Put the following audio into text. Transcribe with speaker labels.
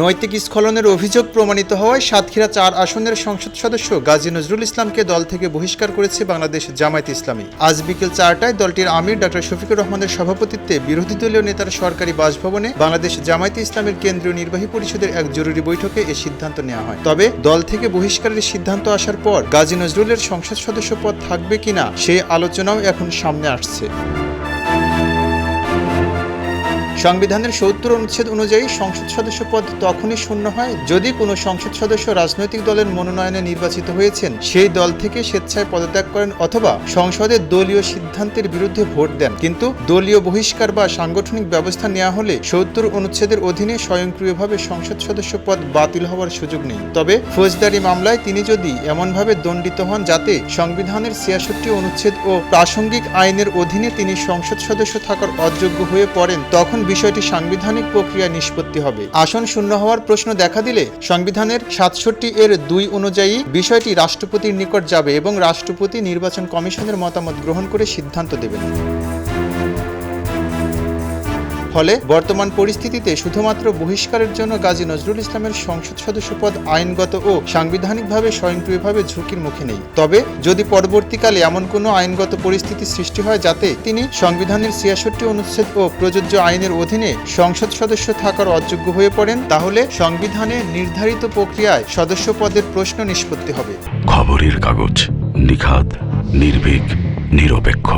Speaker 1: নৈতিক স্খলনের অভিযোগ প্রমাণিত হওয়ায় সাতক্ষীরা ৪ আসনের সংসদ সদস্য গাজী নজরুল ইসলামকে দল থেকে বহিষ্কার করেছে বাংলাদেশ জামায়াতে ইসলামী। আজ বিকেল ৪টায় দলটির আমির ডক্টর শফিকুর রহমানের সভাপতিত্বে বিরোধী দলীয় নেতার সরকারি বাসভবনে বাংলাদেশ জামায়াতে ইসলামের কেন্দ্রীয় নির্বাহী পরিষদের এক জরুরি বৈঠকে এ সিদ্ধান্ত নেওয়া হয়। তবে দল থেকে বহিষ্কারের সিদ্ধান্ত আসার পর গাজী নজরুলের সংসদ সদস্য পদ থাকবে কিনা সেই আলোচনাও এখন সামনে আসছে। সংবিধানের ৭০ অনুচ্ছেদ অনুযায়ী সংসদ সদস্য পদ তখনই শূন্য হয় যদি কোনো সংসদ সদস্য রাজনৈতিক দলের মনোনয়নে নির্বাচিত হয়েছেন, সেই দল থেকে স্বেচ্ছায় পদত্যাগ করেন অথবা সংসদে দলীয় সিদ্ধান্তের বিরুদ্ধে ভোট দেন। কিন্তু দলীয় বহিষ্কার বা সাংগঠনিক ব্যবস্থা নেওয়া হলে ৭০ অনুচ্ছেদের অধীনে স্বয়ংক্রিয়ভাবে সংসদ সদস্য পদ বাতিল হওয়ার সুযোগ নেই। তবে ফৌজদারি মামলায় তিনি যদি এমনভাবে দণ্ডিত হন যাতে সংবিধানের ৬৬ অনুচ্ছেদ ও প্রাসঙ্গিক আইনের অধীনে তিনি সংসদ সদস্য থাকার অযোগ্য হয়ে পড়েন, তখন বিষয়টি সাংবিধানিক প্রক্রিয়ায় নিষ্পত্তি হবে। আসন শূন্য হওয়ার প্রশ্ন দেখা দিলে সংবিধানের ৬৭ এর ২ অনুযায়ী বিষয়টি রাষ্ট্রপতির নিকট যাবে এবং রাষ্ট্রপতি নির্বাচন কমিশনের মতামত গ্রহণ করে সিদ্ধান্ত দেবেন। ফলে বর্তমান পরিস্থিতিতে শুধুমাত্র বহিষ্কারের জন্য গাজী নজরুল ইসলামের সংসদ সদস্য পদ আইনগত ও সাংবিধানিকভাবে স্বয়ংক্রিয়ভাবে ঝুঁকির মুখে নেই। তবে যদি পরবর্তীকালে এমন কোনো আইনগত পরিস্থিতি সৃষ্টি হয় যাতে তিনি সংবিধানের ৬৬ অনুচ্ছেদ ও প্রযোজ্য আইনের অধীনে সংসদ সদস্য থাকার অযোগ্য হয়ে পড়েন, তাহলে সংবিধানে নির্ধারিত প্রক্রিয়ায় সদস্য পদের প্রশ্ন নিষ্পত্তি হবে।
Speaker 2: খবরের কাগজ, নিখাদ, নির্ভীক, নিরপেক্ষ।